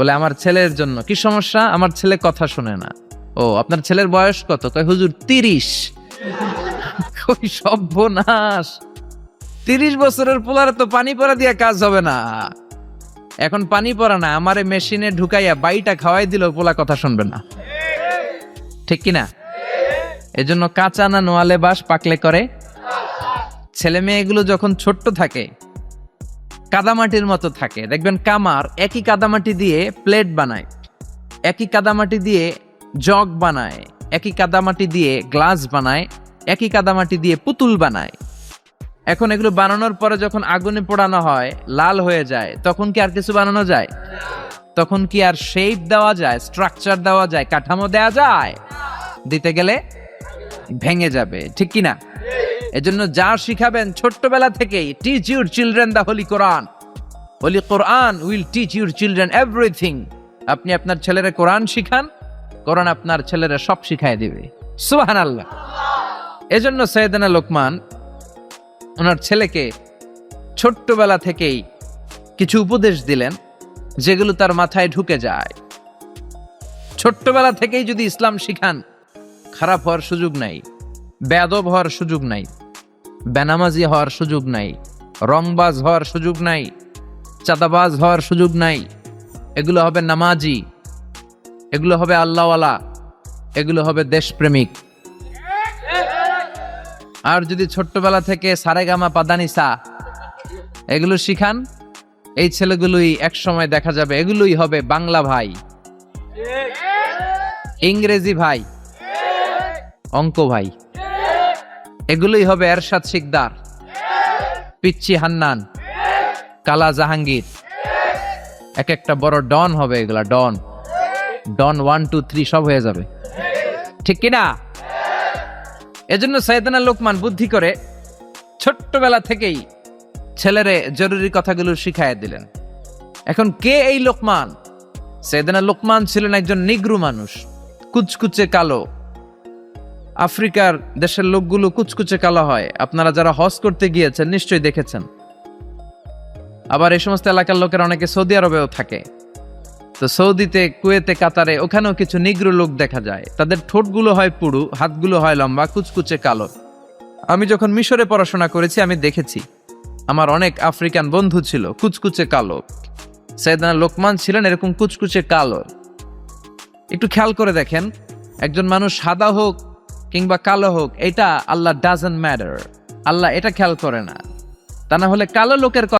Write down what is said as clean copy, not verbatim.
বলে আমার ছেলের জন্য। কি সমস্যা? আমার ছেলে কথা শুনে না। ও, আপনার ছেলের বয়স কত? কয় হুজুর 30। কই সর্বনাশ, 30 বছরের পোলারে তো পানি পড়া দিয়ে কাজ হবে না। এখন পানি পড়া না, আমারে মেশিনে ঢুকাইয়া বাইটা খাওয়াই দিল, পোলা কথা শুনবে না। ঠিক কিনা? এজন্য কাঁচা না নোয়ালে বাস পাকলে করে। ছেলে মেয়েগুলো যখন ছোট্ট থাকে কাদামাটির মতো থাকে, দেখবেন কামার একই কাদামাটি দিয়ে প্লেট বানায়, একই কাদামাটি দিয়ে জগ বানায়, একই কাদামাটি দিয়ে গ্লাস বানায়, একই কাদামাটি দিয়ে পুতুল বানায়। এখন এগুলো বানানোর পরে যখন আগুনে পোড়ানো হয়, লাল হয়ে যায়, তখন কি আর কিছু বানানো যায়? তখন কি আর শেপ দেওয়া যায়, স্ট্রাকচার দেওয়া যায়, কাঠামো দেওয়া যায়? দিতে গেলে ভেঙে যাবে। ঠিক কিনা? এজন্য যা শিখাবেন ছোট্টবেলা থেকেই, teach your children the holy Quran. Holy Quran will teach your children everything. আপনি আপনার ছেলেরা কোরআন শিখান, কোরআন আপনার ছেলেরা সব শিখাই দিবে। সুবহানাল্লাহ। এজন্য সাইয়েদনা লোকমান ওনার ছেলেকে ছোট্টবেলা থেকেই কিছু উপদেশ দিলেন যেগুলো তার মাথায় ঢুকে যায়। ছোট্টবেলা থেকেই যদি ইসলাম শিখান, খারাপ হওয়ার সুযোগ নাই, বেয়াদব হওয়ার সুযোগ নাই, বেনামাজি হওয়ার সুযোগ নাই, রংবাজ হওয়ার সুযোগ নাই, চাঁদাবাজ হওয়ার সুযোগ নাই। এগুলো হবে নামাজি, এগুলো হবে আল্লাহওয়ালা, এগুলো হবে দেশপ্রেমিক। আর যদি ছোট্টবেলা থেকে সারেগামা পাদানিসা এগুলো শিখান, এই ছেলেগুলোই এক সময় দেখা যাবে এগুলোই হবে বাংলা ভাই, ইংরেজি ভাই, অঙ্ক ভাই, এগুলোই হবে এরশাদ শিকদার, পিচ্চি হান্নান, কালা জাহাঙ্গীর। এক একটা বড় ডন হবে, এগুলা ডন, ডন 1 2 3 সব হয়ে যাবে। ঠিক কিনা? এজন্য সাইয়েদনা লোকমান বুদ্ধি করে ছোট্টবেলা থেকেই ছেলেরে জরুরি কথাগুলো শিখাইয়া দিলেন। এখন কে এই লোকমান? সাইয়েদনা লোকমান ছিলেন একজন নিগ্রু মানুষ, কুচকুচে কালো। আফ্রিকার দেশের লোকগুলো কুচকুচে কালো হয়, আপনারা যারা হজ করতে গিয়েছেন নিশ্চয়ই দেখেছেন। আবার এই সমস্ত এলাকার লোকের অনেকে সৌদি আরবেও থাকে, তো সৌদিতে, কুয়েতে, কাতারে ওখানেও কিছু নিগ্রু লোক দেখা যায়। তাদের ঠোঁটগুলো হয় পুরু, হাতগুলো হয় লম্বা, কুচকুচে কালো। আমি যখন মিশরে পড়াশোনা করেছি আমি দেখেছি, আমার অনেক আফ্রিকান বন্ধু ছিল কুচকুচে কালো। সাইয়েদনা লোকমান ছিলেন এরকম কুচকুচে কালো। একটু খেয়াল করে দেখেন, একজন মানুষ সাদা হোক কিংবা কালো হোক, এটা আল্লাহ ডাজন্ট ম্যাটার, আল্লাহ এটা খেয়াল করে না। তা না হলে কালো লোকের